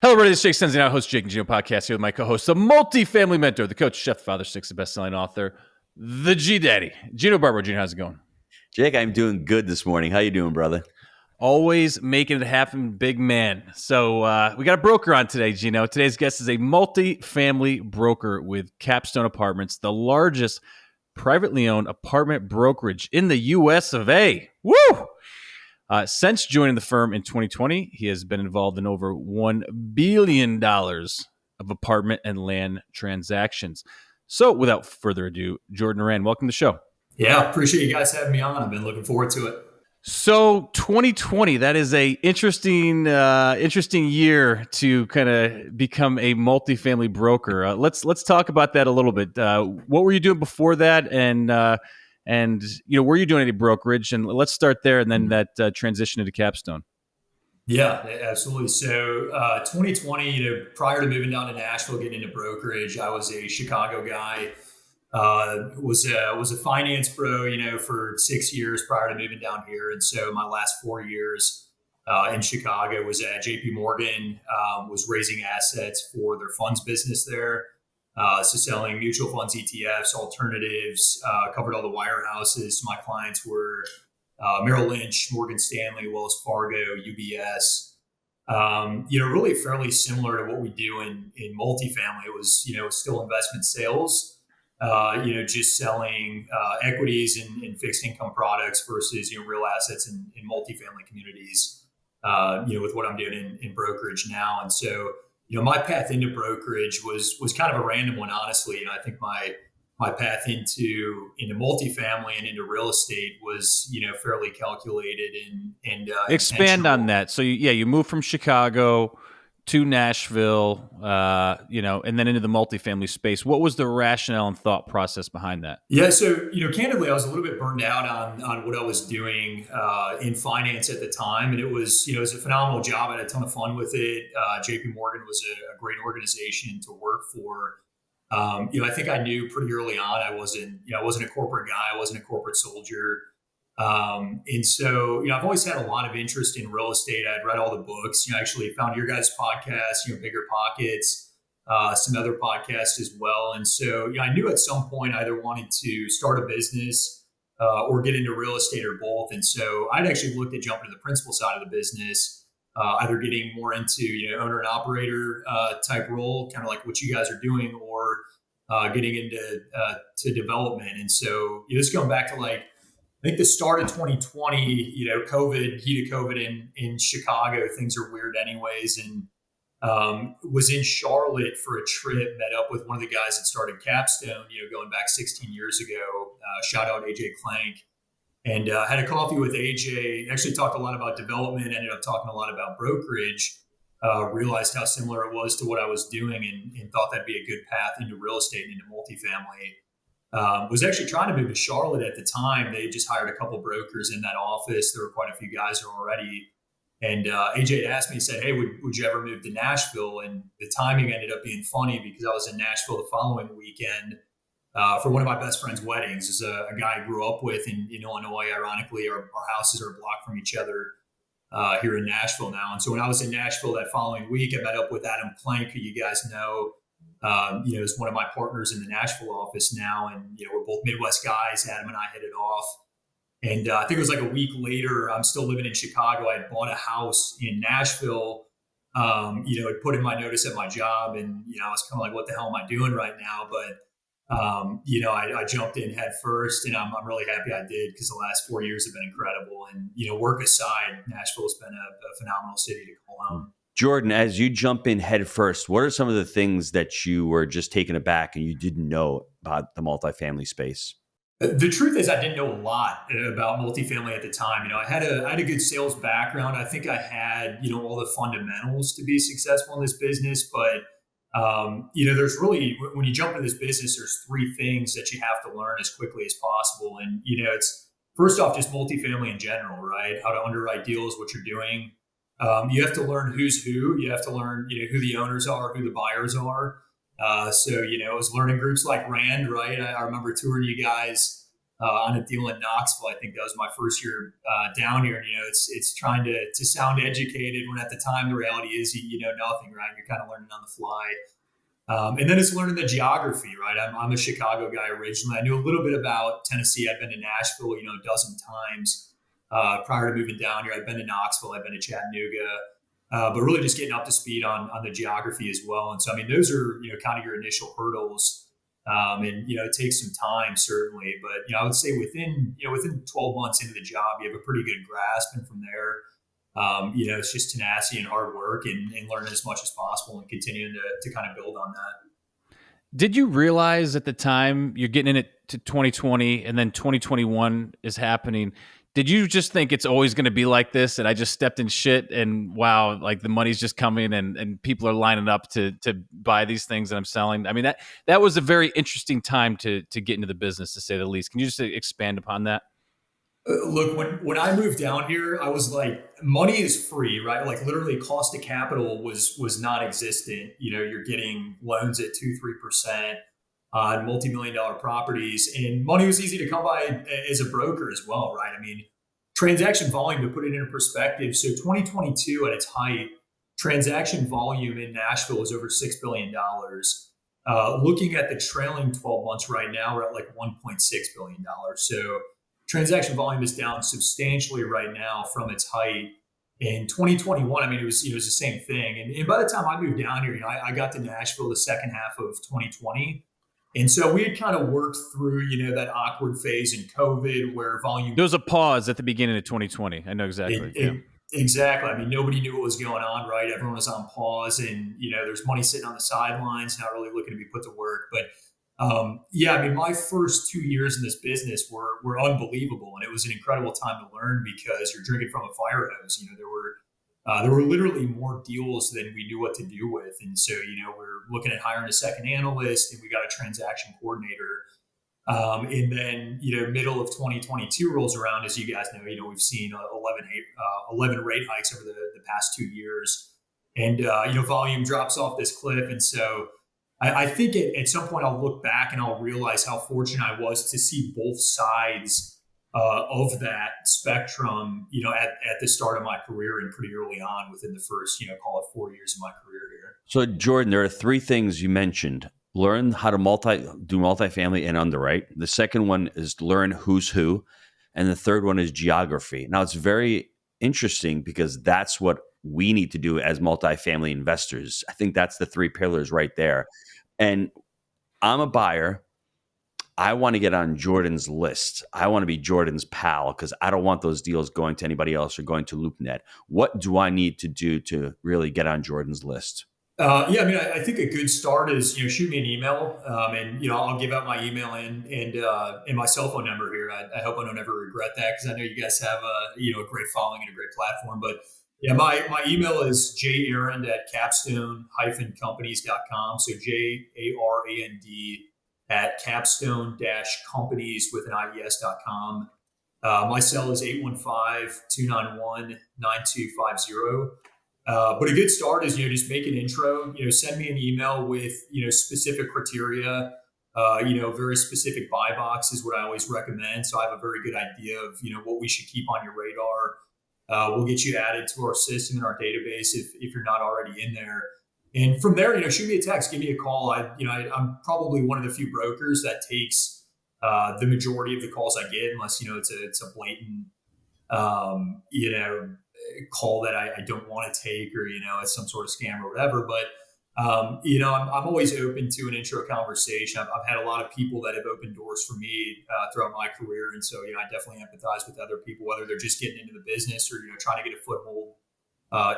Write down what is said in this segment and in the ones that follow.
Hello, everybody. This is Jake Sensing, host Jake and Gino Podcast here with my co-host, the multifamily mentor, the coach, chef, the father, six, the best-selling author, the G-Daddy, Gino Barber. Gino, how's it going? Jake, I'm doing good this morning. How you doing, brother? Always making it happen, big man. So we got a broker on today, Gino. Today's guest is a multifamily broker with Capstone Apartments, the largest privately owned apartment brokerage in the U.S. of A. Woo! Since joining the firm in 2020, he has been involved in over $1 billion of apartment and land transactions. So without further ado, Jordan Arand, welcome to the show. Yeah, appreciate you guys having me on. I've been looking forward to it. So 2020, that is a interesting year to kind of become a multifamily broker. Let's talk about that a little bit. What were you doing before that, and were you doing any brokerage? And let's start there, and then that transition into Capstone. Yeah, absolutely. So 2020, prior to moving down to Nashville, getting into brokerage, I was a Chicago guy. Was a finance pro, for 6 years prior to moving down here. And so my last 4 years in Chicago was at JP Morgan, was raising assets for their funds business there. So selling mutual funds, ETFs, alternatives, covered all the wirehouses. So my clients were Merrill Lynch, Morgan Stanley, Wells Fargo, UBS. Really fairly similar to what we do in multifamily. It was, still investment sales. Just selling equities and fixed income products versus real assets in multifamily communities. With what I'm doing in brokerage now, and so my path into brokerage was kind of a random one, honestly. I think my path into multifamily and into real estate was fairly calculated and expand on that. So you moved from Chicago to Nashville, and then into the multifamily space. What was the rationale and thought process behind that? Yeah, so candidly, I was a little bit burned out on what I was doing in finance at the time, and it was a phenomenal job. I had a ton of fun with it. JP Morgan was a great organization to work for. I think I knew pretty early on I wasn't a corporate guy. I wasn't a corporate soldier. And so, I've always had a lot of interest in real estate. I'd read all the books, I actually found your guys' podcast, Bigger Pockets, some other podcasts as well. And so, I knew at some point I either wanted to start a business, or get into real estate or both. And so I'd actually looked at jumping to the principal side of the business, either getting more into, owner and operator, type role, kind of like what you guys are doing, or, getting into, to development. And so, this going back to I think the start of 2020, heat of COVID in Chicago, things are weird anyways. And was in Charlotte for a trip, met up with one of the guys that started Capstone, going back 16 years ago. Shout out AJ Clank. And had a coffee with AJ, actually talked a lot about development, ended up talking a lot about brokerage, realized how similar it was to what I was doing, and thought that'd be a good path into real estate and into multifamily. Was actually trying to move to Charlotte at the time. They just hired a couple brokers in that office. There were quite a few guys there already. And AJ had asked me, he said, hey, would you ever move to Nashville? And the timing ended up being funny because I was in Nashville the following weekend for one of my best friend's weddings. It's a guy I grew up with in Illinois. Ironically, our houses are a block from each other here in Nashville now. And so when I was in Nashville that following week, I met up with Adam Plank, who you guys know. Is one of my partners in the Nashville office now. And, we're both Midwest guys. Adam and I hit it off. And I think it was like a week later, I'm still living in Chicago. I had bought a house in Nashville, I'd put in my notice at my job. And, I was kind of like, what the hell am I doing right now? But, I jumped in head first, and I'm really happy I did, because the last 4 years have been incredible. And, work aside, Nashville has been a phenomenal city to call home. Jordan, as you jump in head first, what are some of the things that you were just taken aback and you didn't know about the multifamily space? The truth is, I didn't know a lot about multifamily at the time. I had a good sales background. I think I had, all the fundamentals to be successful in this business. But, there's really, when you jump into this business, there's three things that you have to learn as quickly as possible. And, it's first off, just multifamily in general, right? How to underwrite deals, what you're doing. You have to learn who's who. You have to learn, who the owners are, who the buyers are. So, it was learning groups like Rand, right? I remember touring you guys on a deal in Knoxville. I think that was my first year down here. And, it's trying to sound educated when at the time the reality is you know nothing, right? You're kind of learning on the fly. And then it's learning the geography, right? I'm a Chicago guy originally. I knew a little bit about Tennessee. I'd been to Nashville, a dozen times prior to moving down here. I'd been to Knoxville. I'd been to Chattanooga. But really just getting up to speed on the geography as well. And so, I mean, those are, kind of your initial hurdles. And, it takes some time certainly, but, I would say within 12 months into the job, you have a pretty good grasp. And from there, it's just tenacity and hard work and learning as much as possible and continuing to kind of build on that. Did you realize at the time you're getting in it to 2020 and then 2021 is happening? Did you just think it's always going to be like this? And I just stepped in shit and wow, like the money's just coming and people are lining up to buy these things that I'm selling. I mean, that was a very interesting time to get into the business, to say the least. Can you just expand upon that? Look, when I moved down here, I was like, money is free, right? Like literally cost of capital was non-existent. You're getting loans at 2-3% on multi-million-dollar properties, and money was easy to come by as a broker as well, right? I mean, transaction volume, to put it into perspective, so 2022 at its height, transaction volume in Nashville was over $6 billion. Looking at the trailing 12 months right now, we're at like $1.6 billion. So transaction volume is down substantially right now from its height. In 2021, I mean, it was the same thing. And by the time I moved down here, I got to Nashville the second half of 2020. And so we had kind of worked through, that awkward phase in COVID where volume. There was a pause at the beginning of 2020. I know exactly. Exactly. I mean, nobody knew what was going on, right? Everyone was on pause and, there's money sitting on the sidelines, not really looking to be put to work. But I mean, my first 2 years in this business were unbelievable. And it was an incredible time to learn because you're drinking from a fire hose. There were literally more deals than we knew what to do with. And so, we're looking at hiring a second analyst and we got a transaction coordinator. And then, middle of 2022 rolls around, as you guys know, we've seen 11 rate hikes over the past 2 years. And, volume drops off this cliff. And so I think at some point I'll look back and I'll realize how fortunate I was to see both sides of that spectrum, at the start of my career and pretty early on within the first, call it 4 years of my career here. So Jordan, there are three things you mentioned: learn how to do multifamily and underwrite. The second one is learn who's who. And the third one is geography. Now it's very interesting because that's what we need to do as multifamily investors. I think that's the three pillars right there. And I'm a buyer. I want to get on Jordan's list. I want to be Jordan's pal because I don't want those deals going to anybody else or going to LoopNet. What do I need to do to really get on Jordan's list? I mean, I think a good start is, shoot me an email and, I'll give out my email and my cell phone number here. I hope I don't ever regret that because I know you guys have a great following and a great platform. But yeah, my email is jarand@capstone-companies.com. So JARAND at capstone-companies with an IES.com. My cell is 815-291-9250. But a good start is, just make an intro, send me an email with, specific criteria, very specific buy box is what I always recommend. So I have a very good idea of, what we should keep on your radar. We'll get you added to our system and our database if you're not already in there. And from there, shoot me a text, give me a call. I'm probably one of the few brokers that takes the majority of the calls I get, unless, it's a blatant, call that I don't want to take or, it's some sort of scam or whatever. But, I'm always open to an intro conversation. I've had a lot of people that have opened doors for me throughout my career. And so, I definitely empathize with other people, whether they're just getting into the business or, trying to get a foothold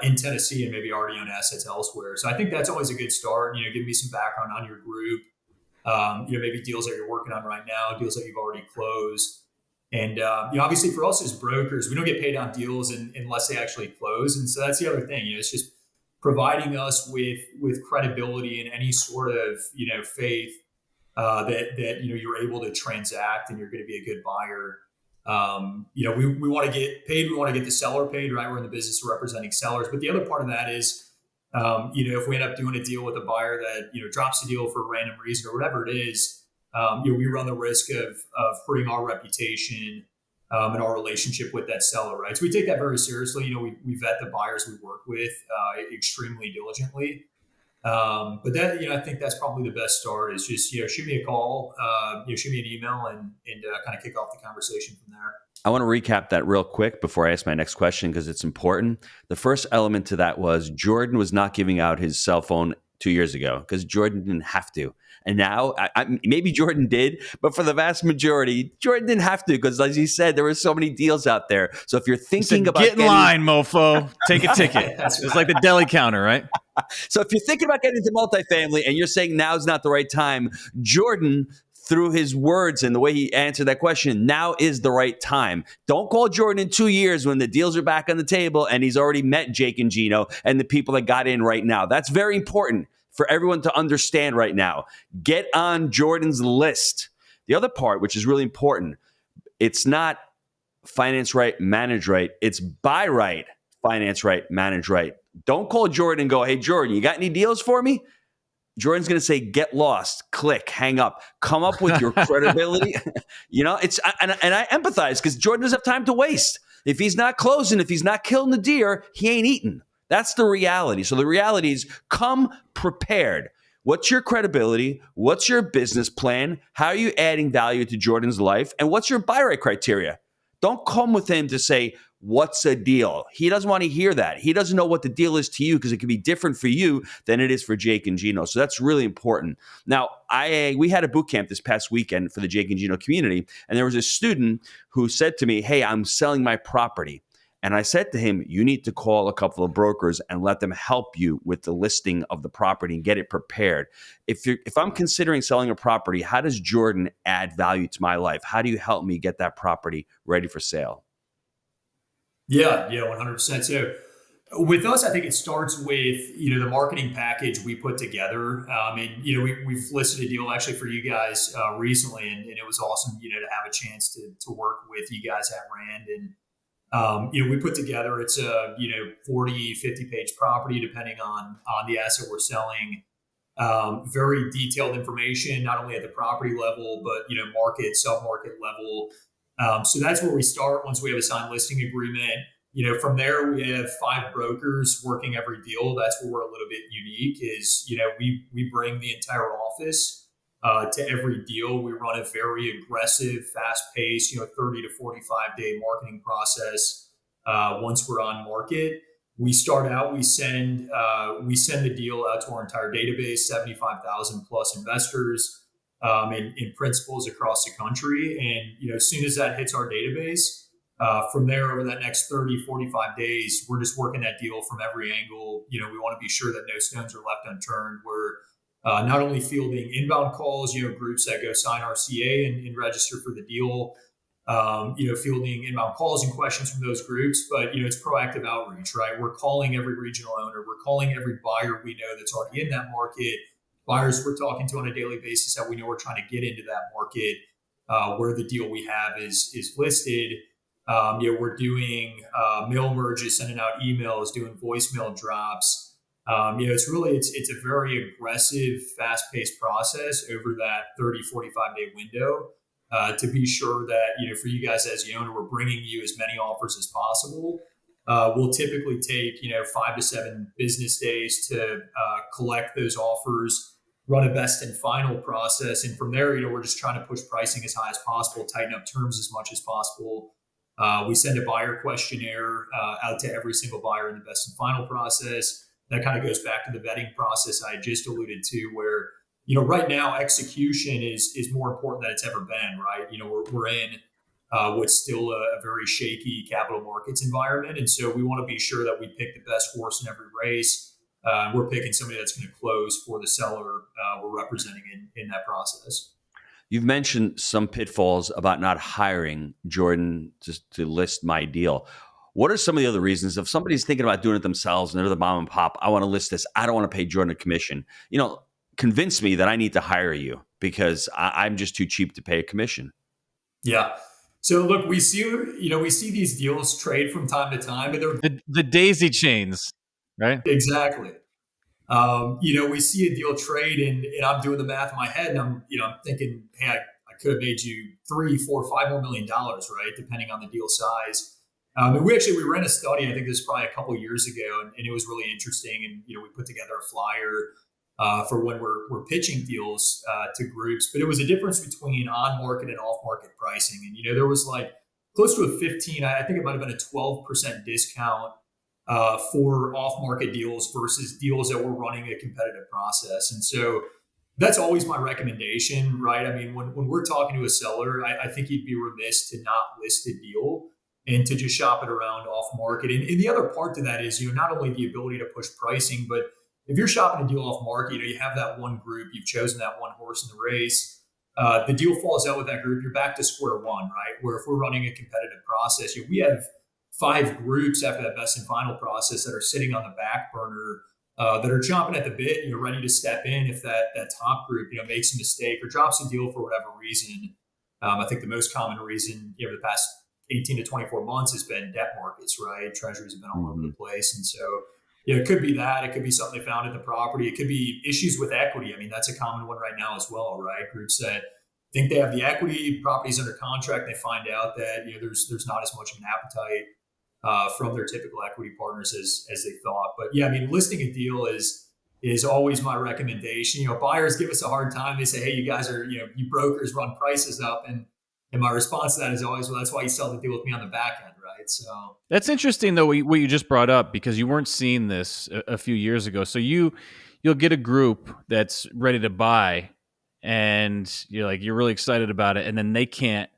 in Tennessee and maybe already own assets elsewhere. So I think that's always a good start. Give me some background on your group, maybe deals that you're working on right now, deals that you've already closed. And, obviously for us as brokers, we don't get paid on deals unless they actually close. And so that's the other thing, it's just providing us with credibility and any sort of, faith that, you're able to transact and you're going to be a good buyer. We want to get paid. We want to get the seller paid, right? We're in the business of representing sellers. But the other part of that is, if we end up doing a deal with a buyer that, drops the deal for a random reason or whatever it is, we run the risk of hurting our reputation and our relationship with that seller, right? So we take that very seriously. We vet the buyers we work with extremely diligently. But that, I think that's probably the best start is just, shoot me a call, shoot me an email and kind of kick off the conversation from there. I want to recap that real quick before I ask my next question because it's important. The first element to that was Jordan was not giving out his cell phone 2 years ago because Jordan didn't have to. And now, maybe Jordan did, but for the vast majority, Jordan didn't have to because, as he said, there were so many deals out there. So if you're thinking about get in line, mofo, take a ticket. It's like the deli counter, right? So if you're thinking about getting into multifamily and you're saying now's not the right time, Jordan, through his words and the way he answered that question, now is the right time. Don't call Jordan in 2 years when the deals are back on the table and he's already met Jake and Gino and the people that got in right now. That's very important for everyone to understand right now. Get on Jordan's list. The other part, which is really important, it's not finance right, manage right. It's buy right, finance right, manage right. Don't call Jordan and go, hey, Jordan, you got any deals for me? Jordan's going to say, get lost, click, hang up, come up with your credibility. And I empathize because Jordan doesn't have time to waste. If he's not closing, if he's not killing the deer, he ain't eating. That's the reality. So the reality is come prepared. What's your credibility? What's your business plan? How are you adding value to Jordan's life? And what's your buy right criteria? Don't come with him to say, what's a deal? He doesn't want to hear that. He doesn't know what the deal is to you because it could be different for you than it is for Jake and Gino. So that's really important. Now, we had a boot camp this past weekend for the Jake and Gino community, and there was a student who said to me, hey, I'm selling my property. And I said to him, you need to call a couple of brokers and let them help you with the listing of the property and get it prepared. If I'm considering selling a property, how does Jordan add value to my life? How do you help me get that property ready for sale? Yeah, 100%. So with us, I think it starts with, the marketing package we put together. We've listed a deal actually for you guys recently, and it was awesome, to have a chance to work with you guys at Rand. And we put together, it's a, 40, 50 page property, depending on the asset we're selling. Very detailed information, not only at the property level, but, market, sub-market level. So that's where we start once we have a signed listing agreement. From there, we have 5 brokers working every deal. That's where we're a little bit unique is, we bring the entire office to every deal. We run a very aggressive, fast-paced, 30 to 45-day marketing process. Once we're on market, we start out. We send the deal out to our entire database, 75,000 plus investors, in principals across the country. And as soon as that hits our database, from there over that next 30, 45 days, we're just working that deal from every angle. We want to be sure that no stones are left unturned. We're not only fielding inbound calls, groups that go sign RCA and register for the deal, fielding inbound calls and questions from those groups, but, it's proactive outreach, right? We're calling every regional owner. We're calling every buyer we know that's already in that market, buyers we're talking to on a daily basis that we know we're trying to get into that market, where the deal we have is listed. We're doing mail merges, sending out emails, doing voicemail drops. It's a very aggressive, fast-paced process over that 30, 45-day window to be sure that, for you guys as the owner, we're bringing you as many offers as possible. We'll typically take, 5 to 7 business days to collect those offers, run a best and final process. And from there, we're just trying to push pricing as high as possible, tighten up terms as much as possible. We send a buyer questionnaire out to every single buyer in the best and final process. That kind of goes back to the vetting process I just alluded to, where, right now execution is more important than it's ever been, right? We're in what's still a very shaky capital markets environment. And so we want to be sure that we pick the best horse in every race. We're picking somebody that's going to close for the seller we're representing in that process. You've mentioned some pitfalls about not hiring Jordan to list my deal. What are some of the other reasons? If somebody's thinking about doing it themselves and they're the mom and pop, I want to list this. I don't want to pay Jordan a commission. Convince me that I need to hire you because I'm just too cheap to pay a commission. Yeah. So look, we see these deals trade from time to time, but they're the daisy chains, right? Exactly. We see a deal trade and I'm doing the math in my head and I'm thinking, hey, I could have made you $3, $4, $5 more million, right? Depending on the deal size. And we ran a study, I think this was probably a couple of years ago, and it was really interesting. And, we put together a flyer for when we're pitching deals to groups, but it was a difference between on market and off market pricing. And, there was like close to a 15, I think it might've been a 12% discount for off-market deals versus deals that were running a competitive process. And so that's always my recommendation, right? I mean, when we're talking to a seller, I think you'd be remiss to not list a deal and to just shop it around off-market. And the other part to that is, not only the ability to push pricing, but if you're shopping a deal off-market, you have that one group, you've chosen that one horse in the race. The deal falls out with that group, you're back to square one, right? Where if we're running a competitive process, we have 5 groups after that best and final process that are sitting on the back burner that are chomping at the bit, ready to step in if that top group, makes a mistake or drops a deal for whatever reason. I think the most common reason, the past 18 to 24 months has been debt markets, right? Treasuries have been all over the place. And so, it could be that. It could be something they found at the property. It could be issues with equity. I mean, that's a common one right now as well, right? Groups that think they have the equity, properties under contract, they find out that, there's not as much of an appetite from their typical equity partners as they thought. But yeah, I mean, listing a deal is always my recommendation. Buyers give us a hard time. They say, hey, you guys are, you brokers run prices up. And my response to that is always, well, that's why you sell the deal with me on the back end, right? So that's interesting though, what you just brought up, because you weren't seeing this a few years ago. So you'll get a group that's ready to buy and you're really excited about it. And then they can't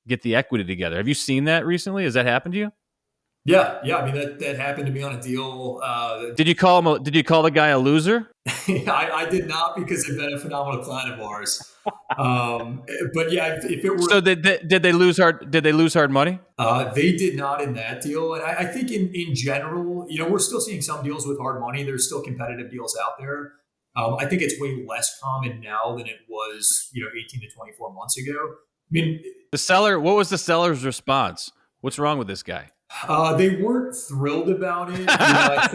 get the equity together. Have you seen that recently? Has that happened to you? Yeah. I mean, that happened to me on a deal. Did you call the guy a loser? I did not, because they've been a phenomenal client of ours. But yeah, if it were, so did they lose hard? Did they lose hard money? They did not in that deal. And I think in general, we're still seeing some deals with hard money. There's still competitive deals out there. I think it's way less common now than it was, 18 to 24 months ago. I mean, what was the seller's response? What's wrong with this guy? They weren't thrilled about it. I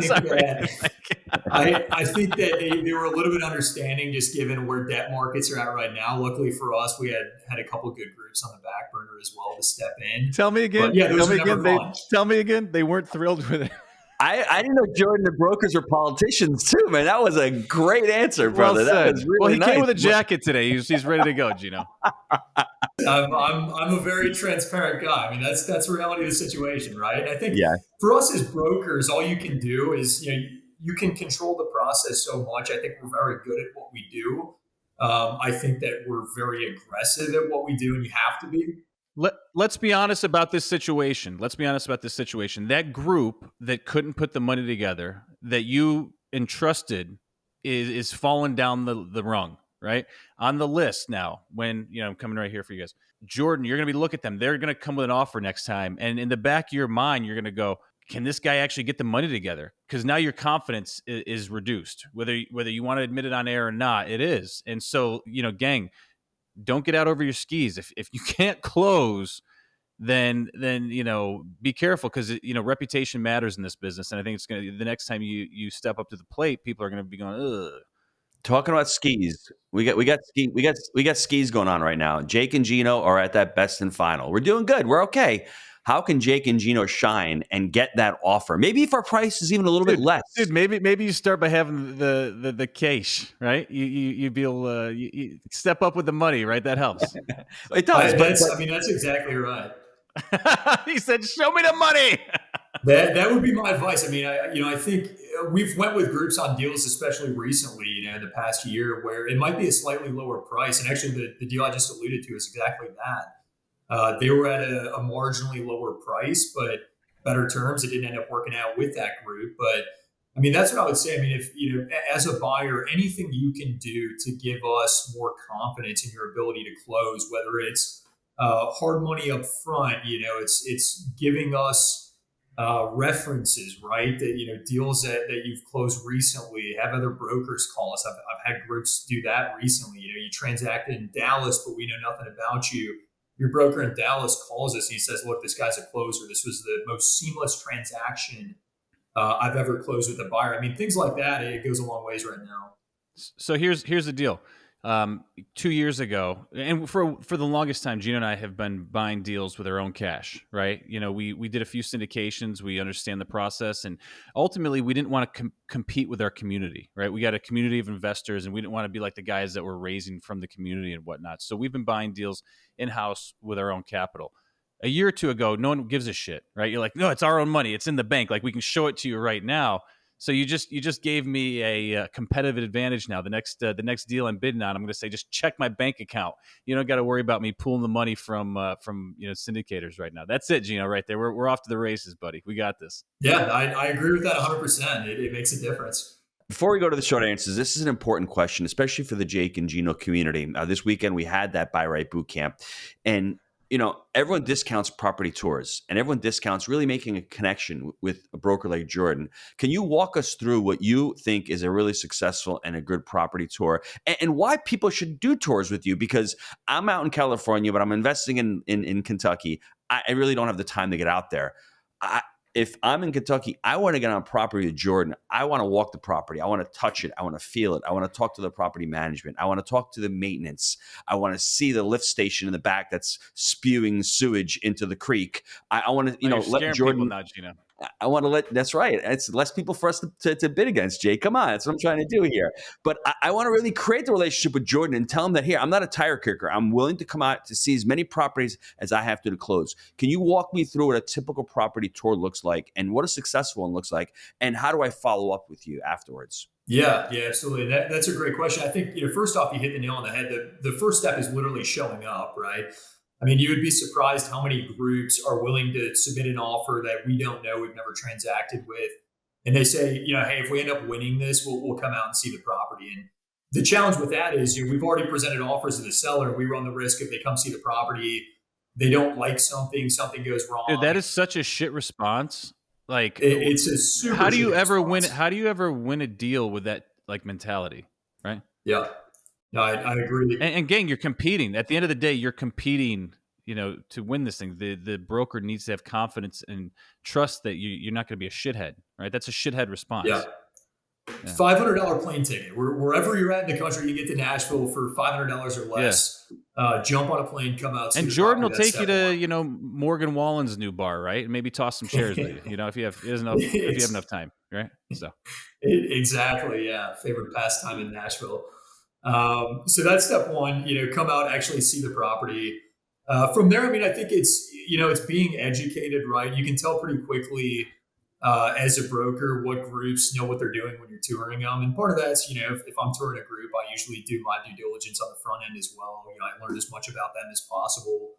think that they were a little bit understanding, just given where debt markets are at right now. Luckily for us, we had a couple of good groups on the back burner as well to step in. Tell me again. But yeah, tell me again. They weren't thrilled with it. I didn't know, Jordan, the brokers were politicians too, man. That was a great answer, brother. That was really he nice. Came with a jacket today. He's ready to go, Gino. I'm a very transparent guy. I mean, that's the reality of the situation, right? And I think for us as brokers, all you can do is, you can control the process so much. I think we're very good at what we do. I think that we're very aggressive at what we do, and you have to be. Let's be honest about this situation. That group that couldn't put the money together, that you entrusted, is falling down the rung, right? On the list now, when, I'm coming right here for you guys. Jordan, you're going to be looking at them. They're going to come with an offer next time. And in the back of your mind, you're going to go, can this guy actually get the money together? Because now your confidence is reduced, whether you want to admit it on air or not, it is. And so, gang, don't get out over your skis. If you can't close, then be careful, because reputation matters in this business. And I think it's going to, the next time you step up to the plate, people are going to be going, ugh. Talking about skis, we got skis going on right now. Jake and Gino are at that best and final. We're doing good. We're okay. How can Jake and Gino shine and get that offer? Maybe if our price is even a little bit less. Dude, maybe you start by having the cash, right? You be able you step up with the money, right? That helps. It does. That's exactly right. He said, "Show me the money." That would be my advice. I mean, I think we've went with groups on deals, especially recently, in the past year, where it might be a slightly lower price. And actually, the deal I just alluded to is exactly that. They were at a marginally lower price, but better terms. It didn't end up working out with that group. But I mean, that's what I would say. I mean, if as a buyer, anything you can do to give us more confidence in your ability to close, whether it's hard money up front, it's giving us references, right? That, deals that you've closed recently, have other brokers call us. I've had groups do that recently. You transacted in Dallas, but we know nothing about you. Your broker in Dallas calls us and he says, look, this guy's a closer. This was the most seamless transaction I've ever closed with a buyer. I mean, things like that, it goes a long ways right now. So here's the deal. 2 years ago, and for the longest time, Gino and I have been buying deals with our own cash, right? We did a few syndications. We understand the process, and ultimately, we didn't want to compete with our community, right? We got a community of investors, and we didn't want to be like the guys that were raising from the community and whatnot. So we've been buying deals in house with our own capital. A year or two ago, no one gives a shit, right? You're like, no, it's our own money. It's in the bank. Like, we can show it to you right now. So you just gave me a competitive advantage now. The next deal I'm bidding on, I'm going to say, just check my bank account. You don't got to worry about me pulling the money from syndicators right now. That's it, Gino, right there. We're off to the races, buddy. We got this. Yeah, I agree with that 100%. It makes a difference. Before we go to the short answers, this is an important question, especially for the Jake and Gino community. This weekend we had that Buy Right boot camp, and everyone discounts property tours, and everyone discounts really making a connection with a broker like Jordan. Can you walk us through what you think is a really successful and a good property tour, and why people should do tours with you? Because I'm out in California, but I'm investing in Kentucky. I really don't have the time to get out there. If I'm in Kentucky, I want to get on property with Jordan. I want to walk the property. I want to touch it. I want to feel it. I want to talk to the property management. I want to talk to the maintenance. I want to see the lift station in the back that's spewing sewage into the creek. I want to, let Jordan. Now, Gino. I want to that's right. It's less people for us to bid against, Jay. Come on. That's what I'm trying to do here. But I want to really create the relationship with Jordan and tell him that, here, I'm not a tire kicker. I'm willing to come out to see as many properties as I have to close. Can you walk me through what a typical property tour looks like, and what a successful one looks like, and how do I follow up with you afterwards? Yeah, absolutely. That's a great question. I think, first off, you hit the nail on the head. The first step is literally showing up, right? I mean, you would be surprised how many groups are willing to submit an offer that we don't know, we've never transacted with. And they say, hey, if we end up winning this, we'll come out and see the property. And the challenge with that is, we've already presented offers to the seller. We run the risk if they come see the property, they don't like something goes wrong. Dude, that is such a shit response. Like, it's a super. How do you ever win? How do you ever win a deal with that mentality, right? Yeah. No, I agree. And gang, you're competing. At the end of the day, you're competing, to win this thing. The broker needs to have confidence and trust that you're not going to be a shithead, right? That's a shithead response. Yeah. $500 plane ticket. Wherever you're at in the country, you get to Nashville for $500 or less. Yeah. Jump on a plane, come out. And Jordan will take you to, Morgan Wallen's new bar, right? And maybe toss some chairs with you, if you have enough time, right? So exactly, yeah. Favorite pastime in Nashville. So that's step one, come out, actually see the property. From there, I mean, I think it's, it's being educated, right? You can tell pretty quickly as a broker what groups know what they're doing when you're touring them. And part of that's, if I'm touring a group, I usually do my due diligence on the front end as well. I learned as much about them as possible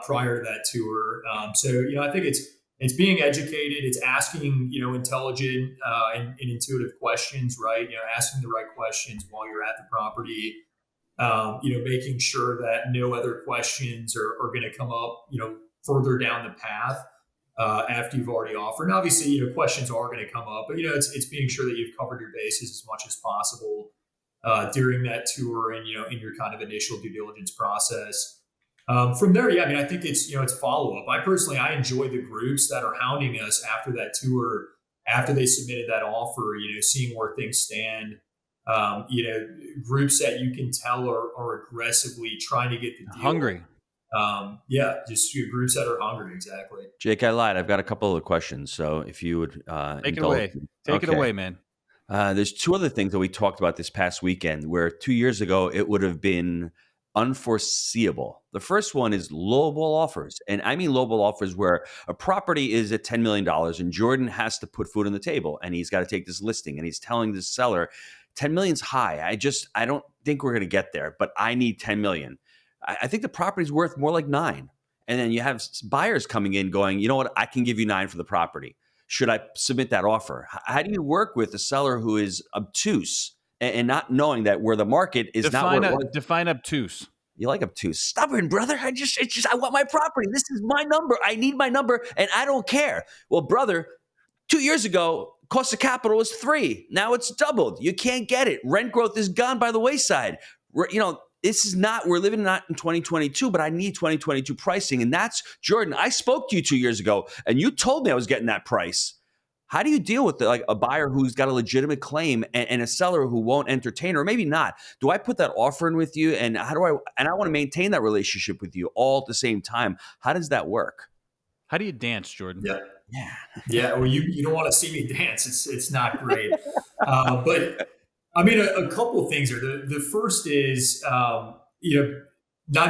prior to that tour. So, I think it's being educated. It's asking, intelligent and intuitive questions, right? Asking the right questions while you're at the property. Making sure that no other questions are going to come up, further down the path after you've already offered. And obviously, questions are going to come up, but it's being sure that you've covered your bases as much as possible during that tour and in your kind of initial due diligence process. From there, yeah, I mean, I think it's follow up. I enjoy the groups that are hounding us after that tour, after they submitted that offer, seeing where things stand. Groups that you can tell are aggressively trying to get the deal. Hungry. Just groups that are hungry. Exactly. Jake, I lied. I've got a couple of questions. So if you would take it away. Take it away, man. There's two other things that we talked about this past weekend where 2 years ago it would have been unforeseeable. The first one is lowball offers. And I mean lowball offers where a property is at $10 million and Jordan has to put food on the table and he's got to take this listing and he's telling the seller, 10 million's high. I don't think we're going to get there, but I need 10 million. I think the property's worth more like 9. And then you have buyers coming in going, you know what, I can give you 9 for the property. Should I submit that offer? How do you work with a seller who is obtuse and not knowing that where the market is not where it was? Define obtuse. You like obtuse. Stubborn, brother. I want my property. This is my number. I need my number and I don't care. Well, brother, 2 years ago, cost of capital was 3. Now it's doubled. You can't get it. Rent growth is gone by the wayside. This is not, we're living not in 2022, but I need 2022 pricing. And that's, Jordan, I spoke to you 2 years ago and you told me I was getting that price. How do you deal with like a buyer who's got a legitimate claim and a seller who won't entertain, or maybe not? Do I put that offer in with you, and I want to maintain that relationship with you all at the same time? How does that work? How do you dance, Jordan? Yeah. Yeah. Yeah. Well, you don't want to see me dance. It's not great. But I mean, a couple of things are the first is, $9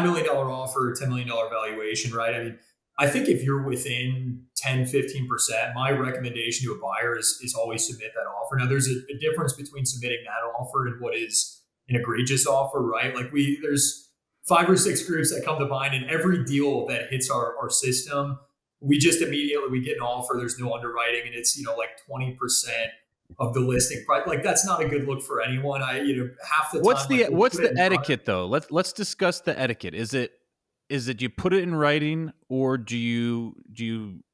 million offer, $10 million valuation, right? I mean, I think if you're within 10, 15%, my recommendation to a buyer is always submit that offer. Now there's a difference between submitting that offer and what is an egregious offer, right? Like there's 5 or 6 groups that come to mind, and every deal that hits our system, we just immediately, we get an offer. There's no underwriting, and it's, like 20% of the listing price. Like that's not a good look for anyone. Half the time, what's the etiquette though? Let's discuss the etiquette. Is it you put it in writing, or do you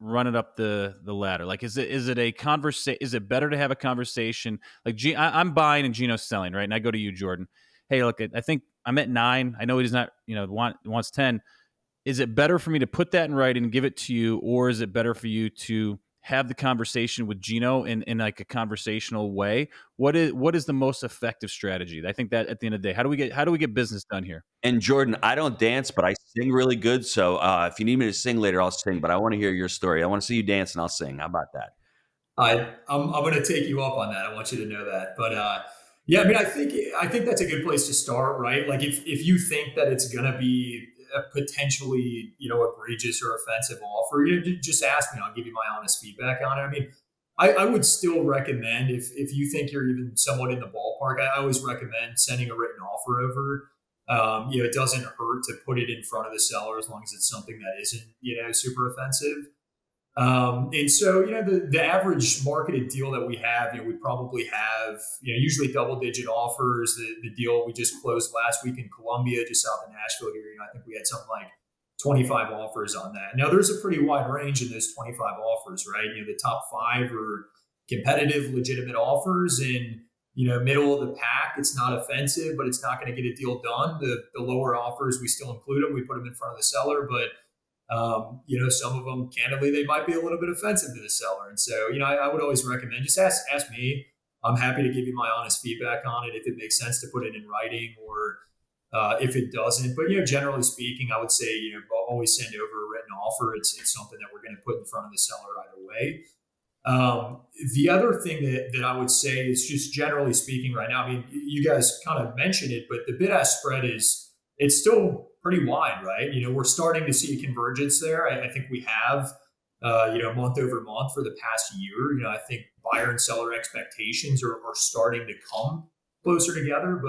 run it up the ladder? Like is it a conversation? Is it better to have a conversation? Like I'm buying and Gino's selling, right? And I go to you, Jordan. Hey, look, I think I'm at 9. I know he's not, wants 10. Is it better for me to put that in writing and give it to you, or is it better for you to have the conversation with Gino in like a conversational way? What is the most effective strategy? I think that at the end of the day, how do we get business done here? And Jordan, I don't dance, but I sing really good. So if you need me to sing later, I'll sing. But I want to hear your story. I want to see you dance, and I'll sing. How about that? I'm going to take you up on that. I want you to know that. But yeah, I mean, I think that's a good place to start, right? Like if you think that it's going to be a potentially, egregious or offensive offer, just ask me. I'll give you my honest feedback on it. I mean, I would still recommend, if you think you're even somewhat in the ballpark, I always recommend sending a written offer over. It doesn't hurt to put it in front of the seller as long as it's something that isn't, super offensive. And so, the average marketed deal that we have, we probably have, usually double-digit offers. The deal we just closed last week in Columbia, just south of Nashville here, I think we had something like 25 offers on that. Now, there's a pretty wide range in those 25 offers, right? The top 5 are competitive, legitimate offers, and middle of the pack. It's not offensive, but it's not going to get a deal done. The lower offers, we still include them. We put them in front of the seller, but some of them, candidly, they might be a little bit offensive to the seller. And so, I would always recommend, just ask me. I'm happy to give you my honest feedback on it if it makes sense to put it in writing, or if it doesn't. But, generally speaking, I would say, always send over a written offer. It's something that we're going to put in front of the seller either way. The other thing that I would say is, just generally speaking right now, I mean, you guys kind of mentioned it, but the bid-ask spread it's still pretty wide, right? We're starting to see a convergence there. I think we have, month over month for the past year. I think buyer and seller expectations are starting to come closer together,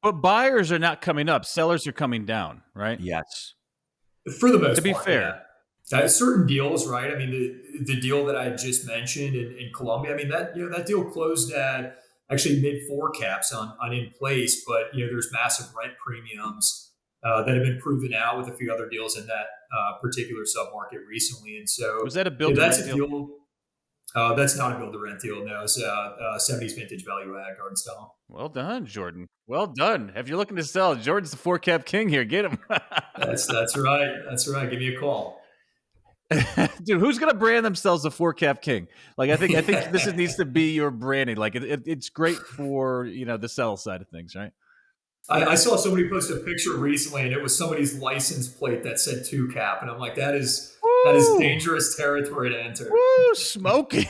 but buyers are not coming up. Sellers are coming down, right? Yes. For the most part. To be fair. Yeah. Certain deals, right? I mean, the deal that I just mentioned in Columbia, I mean, that deal closed at actually mid-4 caps on in place, but there's massive rent premiums that have been proven out with a few other deals in that particular submarket recently. And so, was that a build-to-rent deal? That's not a build-to-rent deal. No, it's a 70s vintage value add garden style. Well done, Jordan. Well done. If you're looking to sell, Jordan's the 4 cap king here. Get him. That's right. That's right. Give me a call. Dude, who's gonna brand themselves a 4 cap king? Like, I think this needs to be your branding. Like, it's great for the sell side of things, right? I saw somebody post a picture recently, and it was somebody's license plate that said 2 cap, and I'm like, that is dangerous territory to enter. Woo, smoking.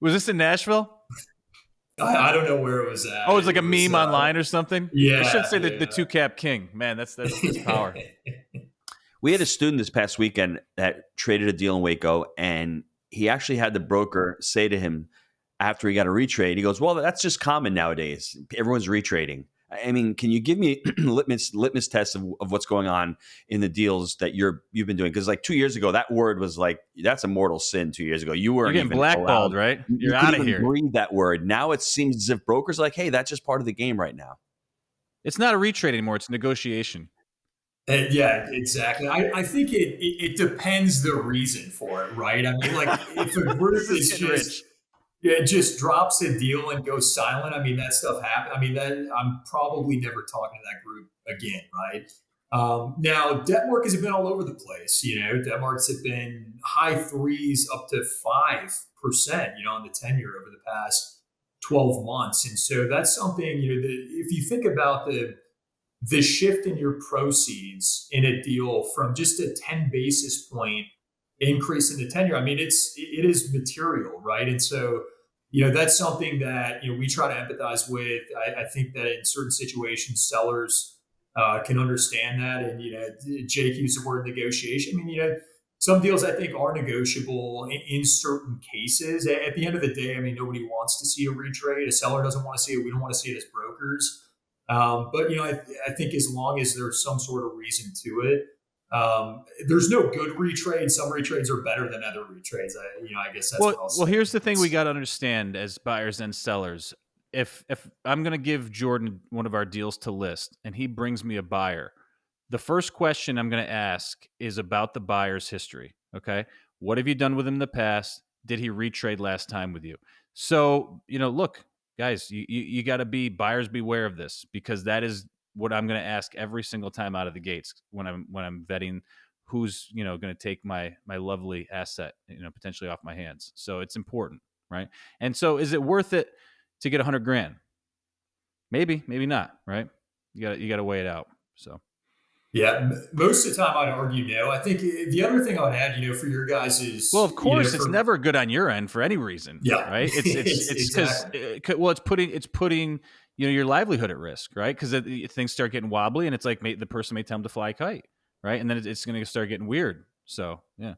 Was this in Nashville? I don't know where it was at. Oh, it's like a meme online or something? Yeah. I should say the 2 cap king. Man, that's power. We had a student this past weekend that traded a deal in Waco, and he actually had the broker say to him after he got a retrade, he goes, well, that's just common nowadays. Everyone's retrading. I mean, can you give me litmus test of what's going on in the deals that you've been doing? Because like 2 years ago, that word was like, that's a mortal sin 2 years ago. You're getting blackballed, right? You're out of here. Breathe that word. Now it seems as if brokers are like, hey, that's just part of the game right now. It's not a retrade anymore. It's a negotiation. Yeah, exactly. I think it depends the reason for it, right? I mean, like if a group is it just drops a deal and goes silent. I mean, that stuff happens. I mean, I'm probably never talking to that group again, right? Now, debt markets have been all over the place. Debt markets have been high threes up to 5%, on the 10-year over the past 12 months. And so that's something, if you think about the shift in your proceeds in a deal from just a 10 basis point increase in the 10-year, I mean, it is material, right? And so, that's something that, we try to empathize with. I think that in certain situations, sellers can understand that. And, Jake used the word negotiation. I mean, some deals I think are negotiable in certain cases. At the end of the day, I mean, nobody wants to see a retrade. A seller doesn't want to see it. We don't want to see it as brokers. But, I think as long as there's some sort of reason to it, there's no good retrade. Some retrades are better than other retrades. I guess that's what I'll say. Well, here's the thing we got to understand as buyers and sellers. If I'm going to give Jordan one of our deals to list and he brings me a buyer, the first question I'm going to ask is about the buyer's history. Okay. What have you done with him in the past? Did he retrade last time with you? So, look, guys, you got to be buyers beware of this, because that is what I'm going to ask every single time out of the gates when I'm vetting who's, going to take my lovely asset, potentially off my hands. So it's important, right? And so is it worth it to get $100,000? Maybe, maybe not, right? You got to weigh it out. So. Yeah, most of the time I'd argue no. I think the other thing I'd add, for your guys is, well, of course, it's never good on your end for any reason. Yeah, right. It's because it's putting your livelihood at risk, right? Because things start getting wobbly, and it's like the person may tell them to fly a kite, right? And then it's going to start getting weird. So yeah.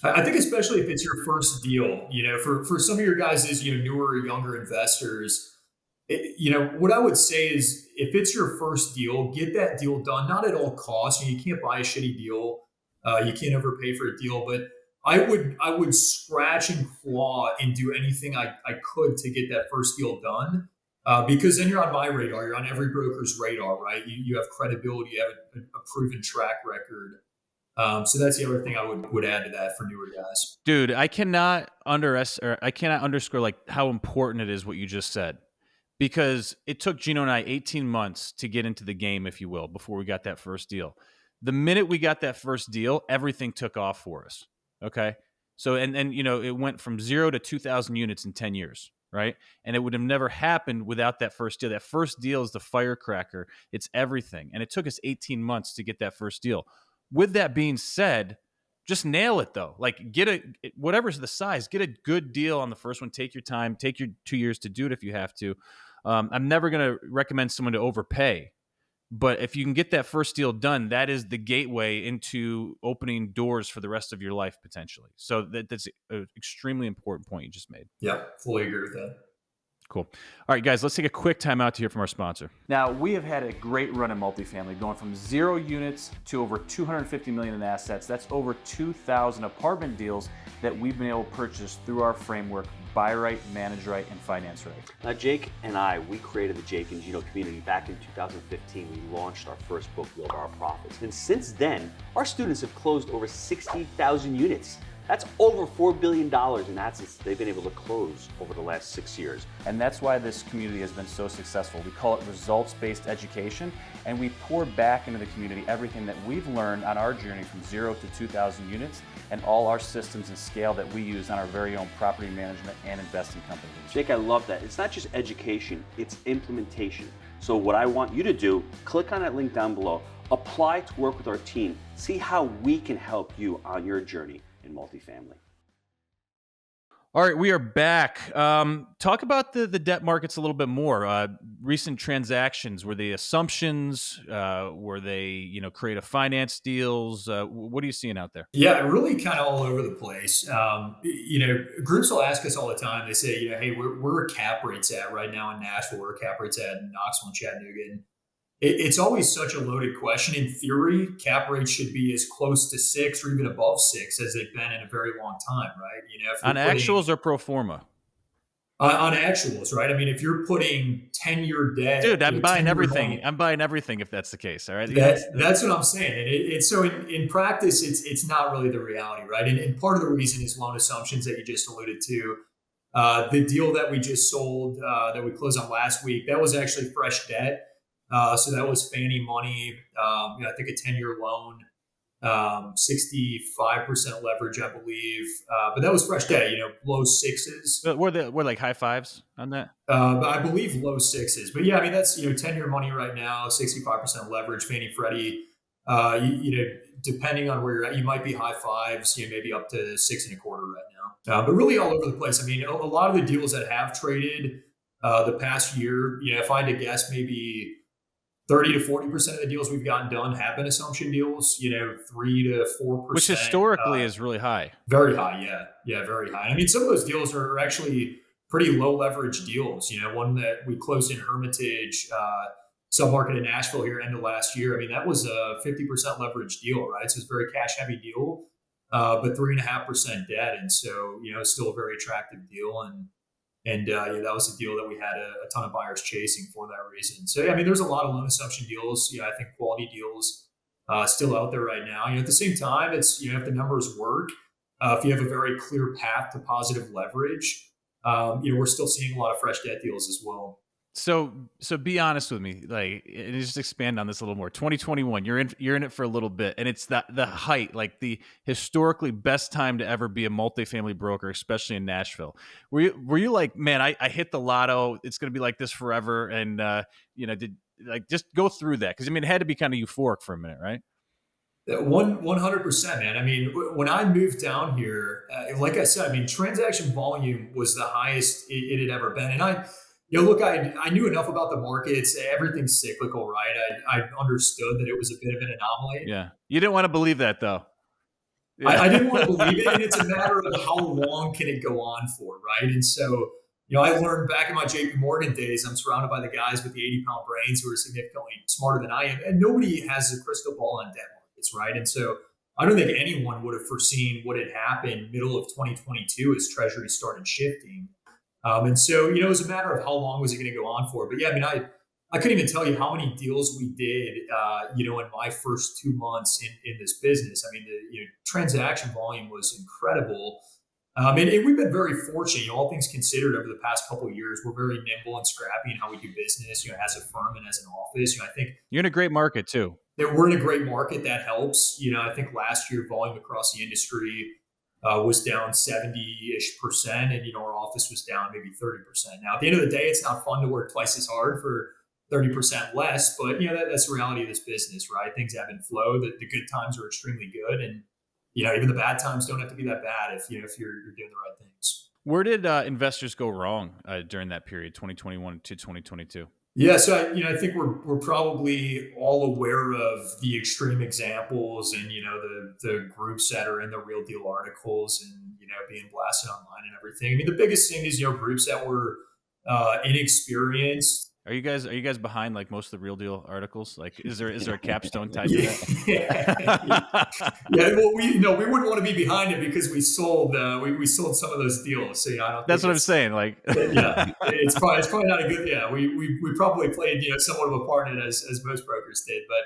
I think especially if it's your first deal, for some of your guys is newer, younger investors. What I would say is, if it's your first deal, get that deal done, not at all costs. You can't buy a shitty deal. You can't overpay for a deal, but I would scratch and claw and do anything I could to get that first deal done. Because then you're on my radar, you're on every broker's radar, right? You have credibility, you have a proven track record. So that's the other thing I would add to that for newer guys. Dude, I cannot underscore like how important it is what you just said. Because it took Gino and I 18 months to get into the game, if you will, before we got that first deal. The minute we got that first deal, everything took off for us. Okay. So, and it went from 0 to 2,000 units in 10 years, right? And it would have never happened without that first deal. That first deal is the firecracker. It's everything. And it took us 18 months to get that first deal. With that being said, just nail it though. Like whatever's the size, get a good deal on the first one. Take your time, take your 2 years to do it if you have to. I'm never going to recommend someone to overpay, but if you can get that first deal done, that is the gateway into opening doors for the rest of your life potentially. So that's an extremely important point you just made. Yeah, fully agree with that. Cool. All right, guys, let's take a quick time out to hear from our sponsor. Now, we have had a great run in multifamily, going from 0 units to over $250 million in assets. That's over 2,000 apartment deals that we've been able to purchase through our framework: buy right, manage right, and finance right. Now, Jake and I, we created the Jake and Gino community back in 2015. We launched our first book, Build Our Profits. And since then, our students have closed over 60,000 units. That's over $4 billion in assets they've been able to close over the last 6 years. And that's why this community has been so successful. We call it results-based education, and we pour back into the community everything that we've learned on our journey from 0 to 2,000 units, and all our systems and scale that we use on our very own property management and investing companies. Jake, I love that. It's not just education, it's implementation. So what I want you to do, click on that link down below, apply to work with our team, see how we can help you on your journey in multifamily. All right, we are back. Talk about the debt markets a little bit more. Recent transactions, were they assumptions? Were they, creative finance deals? What are you seeing out there? Yeah, really kind of all over the place. Groups will ask us all the time. They say, hey, where are cap rates at right now in Nashville? Where are cap rates at in Knoxville and Chattanooga? And it's always such a loaded question. In theory, cap rates should be as close to 6 or even above 6 as they've been in a very long time, right? On actuals or pro forma? On actuals, right? I mean, if you're putting 10-year debt, dude, I'm buying everything. I'm buying everything if that's the case. All right, that's what I'm saying. And it's so in practice, it's not really the reality, right? And part of the reason is loan assumptions that you just alluded to. The deal that we just sold, that we closed on last week, that was actually fresh debt. So that was Fannie money. I think a 10-year loan, 65% leverage, I believe. But that was fresh debt, low sixes. We're like high fives on that. But I believe low sixes. But yeah, I mean, that's, 10-year money right now, 65% leverage, Fannie Freddie. Depending on where you're at, you might be high fives, maybe up to 6.25 right now. But really all over the place. I mean, a lot of the deals that have traded the past year, if I had to guess, maybe 30 to 40% of the deals we've gotten done have been assumption deals, 3 to 4%. Which historically is really high. Very high, yeah. Yeah, very high. I mean, some of those deals are actually pretty low leverage deals. One that we closed in Hermitage, submarket in Nashville here end of last year. I mean, that was a 50% leverage deal, right? So it's a very cash heavy deal, but 3.5% debt. And so, still a very attractive deal. And that was a deal that we had a ton of buyers chasing for that reason. So, yeah, I mean, there's a lot of loan assumption deals. I think quality deals still out there right now. At the same time, it's, if the numbers work, if you have a very clear path to positive leverage, we're still seeing a lot of fresh debt deals as well. So be honest with me, like, and just expand on this a little more. 2021, you're in it for a little bit, and it's the height, like the historically best time to ever be a multifamily broker, especially in Nashville. Were you like, man, I hit the lotto, it's going to be like this forever, and just go through that, because I mean, it had to be kind of euphoric for a minute, right? 100%, man. I mean, when I moved down here, like I said, I mean, transaction volume was the highest it had ever been, and I knew enough about the markets. Everything's cyclical, right? I understood that it was a bit of an anomaly. Yeah. You didn't want to believe that, though. Yeah. I didn't want to believe it. And it's a matter of how long can it go on for, right? And so, I learned back in my JP Morgan days, I'm surrounded by the guys with the 80-pound brains who are significantly smarter than I am. And nobody has a crystal ball on debt markets, right? And so I don't think anyone would have foreseen what had happened middle of 2022 as Treasury started shifting. And so, it was a matter of how long was it going to go on for. But yeah, I mean, I couldn't even tell you how many deals we did, in my first 2 months in this business. I mean, the transaction volume was incredible. And we've been very fortunate, all things considered, over the past couple of years. We're very nimble and scrappy in how we do business, as a firm and as an office. I think you're in a great market too. That we're in a great market that helps. I think last year volume across the industry was down 70-ish%, and our office was down maybe 30%. Now, at the end of the day, it's not fun to work twice as hard for 30% less, but that's the reality of this business, right? Things ebb and flow. The good times are extremely good, and even the bad times don't have to be that bad if you're doing the right things. Where did investors go wrong during that period, 2021 to 2022? Yeah, so I think we're probably all aware of the extreme examples and the groups that are in the Real Deal articles and being blasted online and everything. I mean, the biggest thing is groups that were inexperienced. Are you guys behind like most of the Real Deal articles? Like, is there a capstone type of that? Yeah. Well, we wouldn't want to be behind it because we sold we sold some of those deals. So I don't. That's what I'm saying. Like, yeah, it's probably not a good. Yeah, we probably played somewhat of a part in it as most brokers did, but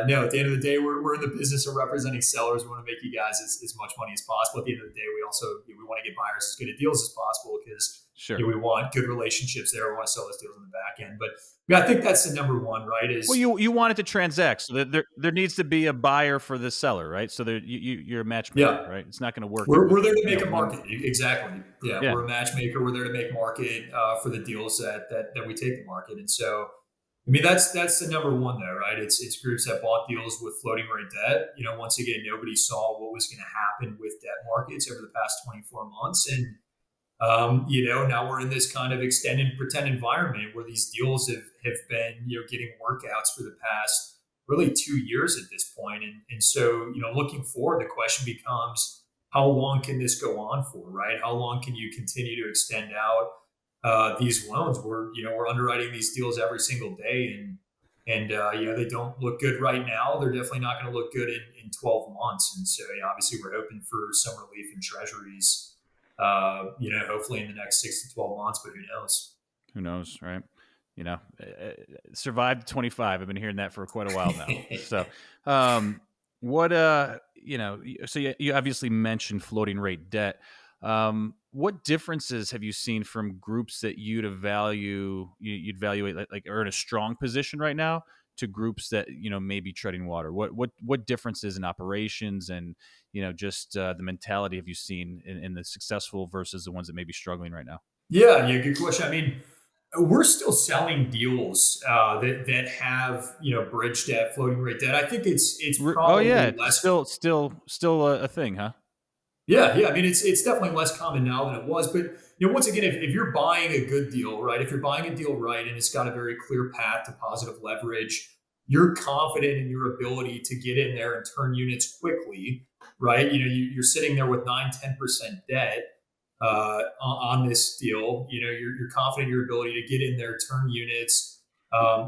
no. At the end of the day, we're in the business of representing sellers. We want to make you guys as much money as possible. At the end of the day, we also we want to get buyers as good at deals as possible because. Sure. We want good relationships there. We want to sell those deals on the back end. But I think that's the number one, right? Is you want it to transact. So there needs to be a buyer for the seller, right? So you're a matchmaker, right? It's not going to work. We're there to make a market. Exactly. Yeah. We're a matchmaker. We're there to make market for the deals that we take to market. And so, I mean, that's the number one there, right? It's groups that bought deals with floating rate debt. Once again, nobody saw what was going to happen with debt markets over the past 24 months. And now we're in this kind of extend and pretend environment where these deals have been, getting workouts for the past really 2 years at this point. And so, looking forward, the question becomes, how long can this go on for, right? How long can you continue to extend out these loans? We're underwriting these deals every single day and they don't look good right now. They're definitely not going to look good in 12 months. And so, obviously we're hoping for some relief in treasuries. Hopefully in the next 6 to 12 months, but who knows? Who knows, right? Survived 25. I've been hearing that for quite a while now. So, so you obviously mentioned floating rate debt. what differences have you seen from groups that you'd evaluate like are in a strong position right now to groups that may be treading water? What differences in operations and just the mentality have you seen in the successful versus the ones that may be struggling right now? Yeah, good question. I mean, we're still selling deals that have bridge debt, floating rate debt. I think it's Oh yeah, probably it's less. still a thing, huh? Yeah. I mean, it's definitely less common now than it was. But once again, if you're buying a good deal, right? If you're buying a deal right, and it's got a very clear path to positive leverage, you're confident in your ability to get in there and turn units quickly, right? You're sitting there with 9-10% debt on this deal. You're confident in your ability to get in there, turn units,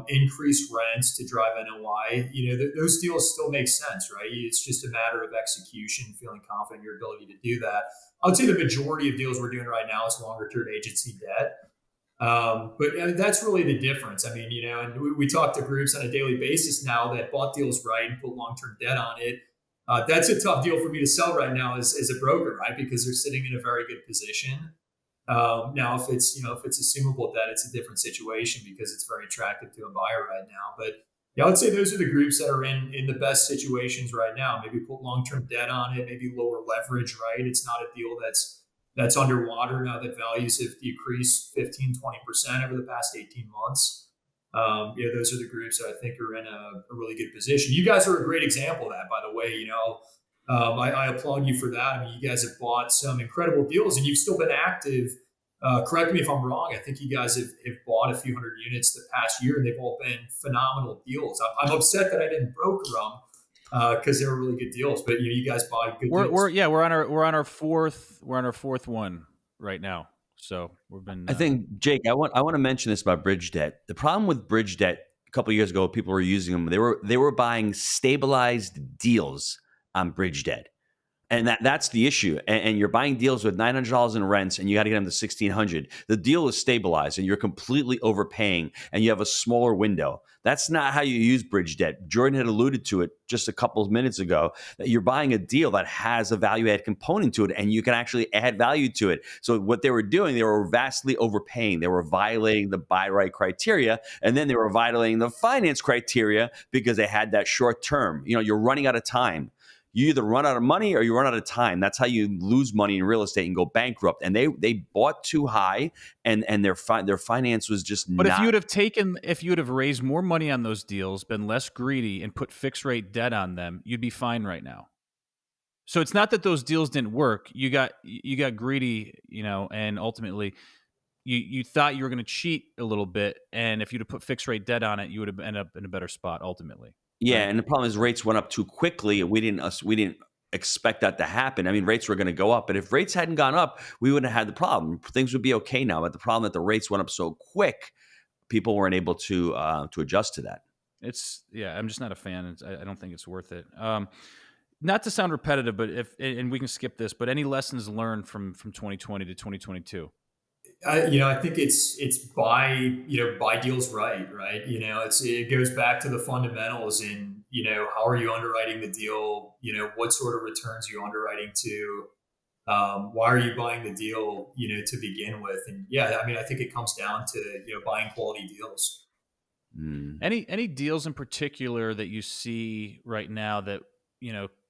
increase rents to drive NOI. Those deals still make sense, right? It's just a matter of execution, feeling confident in your ability to do that. I would say the majority of deals we're doing right now is longer term agency debt. But that's really the difference. I mean, and we talk to groups on a daily basis now that bought deals right and put long-term debt on it. That's a tough deal for me to sell right now as a broker, right? Because they're sitting in a very good position. Now, if it's assumable debt, it's a different situation because it's very attractive to a buyer right now. But yeah, I would say those are the groups that are in the best situations right now. Maybe put long-term debt on it, maybe lower leverage, right? It's not a deal that's underwater now that values have decreased 15-20% over the past 18 months. Those are the groups that I think are in a really good position. You guys are a great example of that, by the way. I applaud you for that. I mean, you guys have bought some incredible deals and you've still been active. Correct me if I'm wrong. I think you guys have bought a few hundred units the past year and they've all been phenomenal deals. I'm upset that I didn't broker them because they were really good deals, but you guys buy good deals. We're on our fourth one right now. So we've been. I think, Jake, I want to mention this about bridge debt. The problem with bridge debt, a couple of years ago, people were using them. They were buying stabilized deals on bridge debt. And that's the issue. And you're buying deals with $900 in rents and you got to get them to $1,600. The deal is stabilized and you're completely overpaying and you have a smaller window. That's not how you use bridge debt. Jordan had alluded to it just a couple of minutes ago, that you're buying a deal that has a value add component to it and you can actually add value to it. So what they were doing, they were vastly overpaying. They were violating the buy right criteria, and then they were violating the finance criteria because they had that short term. You're running out of time. You either run out of money or you run out of time. That's how you lose money in real estate and go bankrupt. And they bought too high, and their finance was just But not. if you would have raised more money on those deals, been less greedy, and put fixed rate debt on them, you'd be fine right now. So it's not that those deals didn't work. You got greedy, and ultimately you thought you were going to cheat a little bit, and if you'd have put fixed rate debt on it, you would have ended up in a better spot ultimately. Yeah, right? and the problem is rates went up too quickly. We didn't expect that to happen. I mean, rates were going to go up, but if rates hadn't gone up, we wouldn't have had the problem. Things would be okay now. But the problem that the rates went up so quick, people weren't able to adjust to that. I'm just not a fan. I don't think it's worth it. Not to sound repetitive, but and we can skip this, but any lessons learned from 2020 to 2022? I think it's buy deals right. It goes back to the fundamentals in, how are you underwriting the deal? What sort of returns are you underwriting to? Why are you buying the deal, to begin with? And I think it comes down to, buying quality deals. Any deals in particular that you see right now that,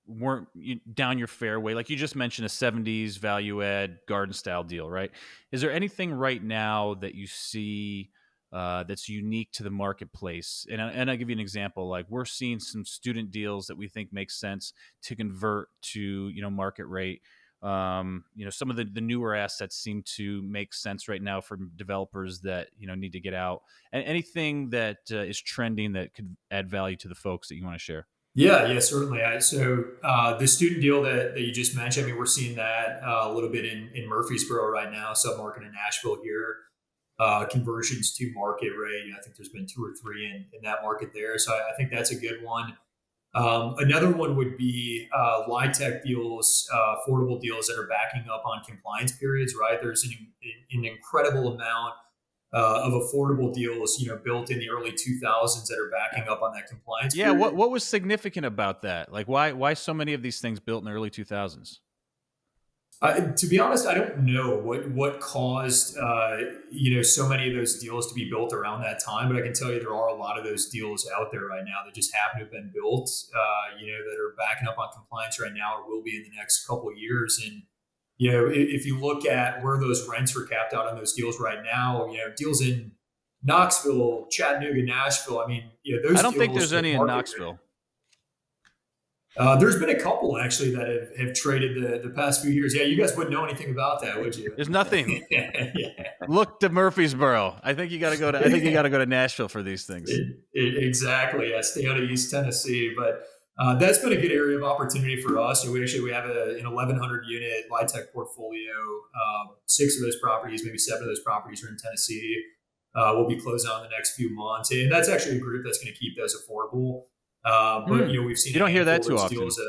weren't down your fairway? Like you just mentioned, a 70s value add garden style deal, right? Is there anything right now that you see that's unique to the marketplace? And I'll give you an example. Like we're seeing some student deals that we think make sense to convert to, market rate. Some of the newer assets seem to make sense right now for developers that, need to get out. And anything that is trending that could add value to the folks that you want to share? Yeah, certainly. So the student deal that you just mentioned, we're seeing that a little bit in Murfreesboro right now, submarket in Nashville here. Conversions to market rate. I think there's been 2 or 3 in that market there. So I think that's a good one. Another one would be LIHTC deals, affordable deals that are backing up on compliance periods, right? There's an incredible amount of affordable deals, built in the early 2000s that are backing up on that compliance. Yeah. period. What was significant about that? Like why so many of these things built in the early 2000s? To be honest, I don't know what caused so many of those deals to be built around that time, but I can tell you there are a lot of those deals out there right now that just happen to have been built, that are backing up on compliance right now or will be in the next couple of years. And if you look at where those rents are capped out on those deals right now, deals in Knoxville, Chattanooga, Nashville. I mean, those. I don't think deals, there's any the in market Knoxville. There's been a couple actually that have traded the past few years. Yeah, you guys wouldn't know anything about that, would you? There's nothing. Yeah. Look to Murfreesboro. I think you got to go to Nashville for these things. Exactly. Yeah, stay out of East Tennessee, but that's been a good area of opportunity for us. We have an 1,100 unit LIHTC portfolio. 6 of those properties, maybe 7 of those properties, are in Tennessee. We'll be closing on the next few months, and that's actually a group that's going to keep those affordable. But we've seen you don't hear that too often. Deals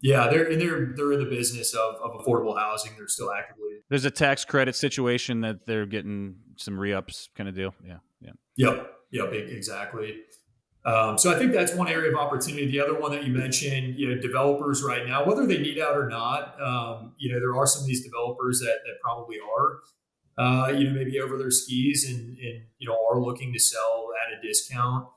they're in the business of affordable housing. They're still actively. There's a tax credit situation that they're getting some re-ups kind of deal. Yeah. Yep. Exactly. So I think that's one area of opportunity. The other one that you mentioned, developers right now, whether they need out or not, there are some of these developers that probably are, maybe over their skis and are looking to sell at a discount.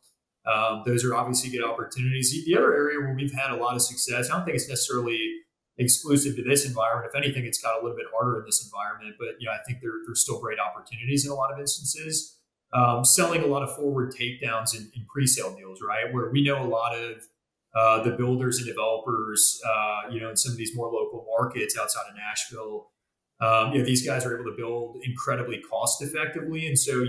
Those are obviously good opportunities. The other area where we've had a lot of success, I don't think it's necessarily exclusive to this environment. If anything, it's got a little bit harder in this environment, but I think there's still great opportunities in a lot of instances. Selling a lot of forward takedowns in pre-sale deals, right? Where we know a lot of the builders and developers, in some of these more local markets outside of Nashville. These guys are able to build incredibly cost effectively. And so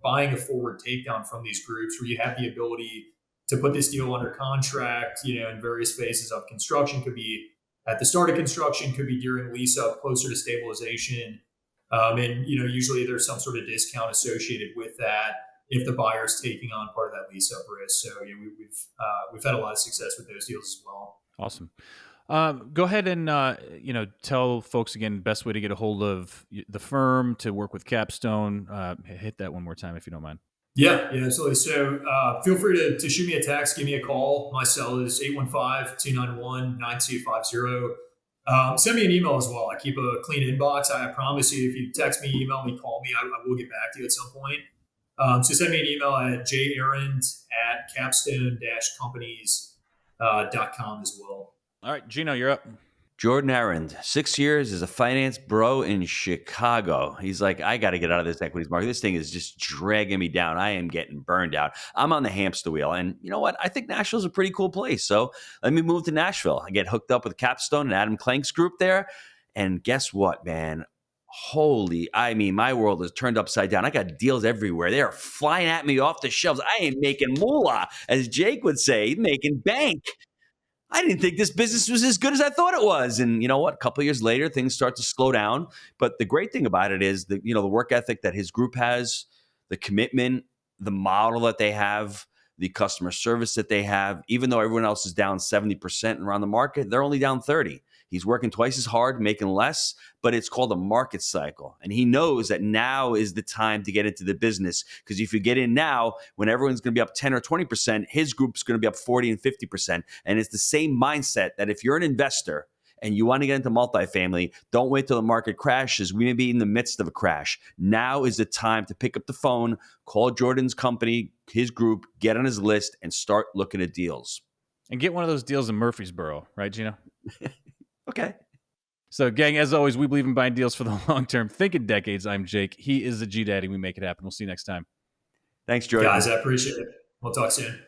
buying a forward takedown from these groups where you have the ability to put this deal under contract, in various phases of construction, could be at the start of construction, could be during lease up, closer to stabilization. And usually there's some sort of discount associated with that if the buyer's taking on part of that lease up risk. So we've had a lot of success with those deals as well. Awesome. Go ahead and tell folks again best way to get a hold of the firm to work with Capstone. Hit that one more time if you don't mind. Yeah, absolutely. So feel free to shoot me a text, give me a call. My cell is 815-291-9250. Send me an email as well. I keep a clean inbox. I promise you, if you text me, email me, call me, I will get back to you at some point. So send me an email at jarand@capstone-companies.com as well. All right, Gino, you're up. Jordan Arand, 6 years as a finance bro in Chicago. He's like, I got to get out of this equities market. This thing is just dragging me down. I am getting burned out. I'm on the hamster wheel. And you know what? I think Nashville's a pretty cool place. So let me move to Nashville. I get hooked up with Capstone and Adam Clank's group there. And guess what, man? My world is turned upside down. I got deals everywhere. They're flying at me off the shelves. I ain't making moolah, as Jake would say, making bank. I didn't think this business was as good as I thought it was. And you know what? A couple of years later, things start to slow down. But the great thing about it is the work ethic that his group has, the commitment, the model that they have, the customer service that they have. Even though everyone else is down 70% around the market, they're only down 30%. He's working twice as hard, making less, but it's called a market cycle. And he knows that now is the time to get into the business. Because if you get in now, when everyone's going to be up 10 or 20%, his group's going to be up 40 and 50%. And it's the same mindset that if you're an investor and you want to get into multifamily, don't wait till the market crashes. We may be in the midst of a crash. Now is the time to pick up the phone, call Jordan's company, his group, get on his list, and start looking at deals. And get one of those deals in Murfreesboro, right, Gino? Okay. So, gang, as always, we believe in buying deals for the long term. Think in decades. I'm Jake. He is the G Daddy. We make it happen. We'll see you next time. Thanks, Jordan. Guys, I appreciate it. We'll talk soon.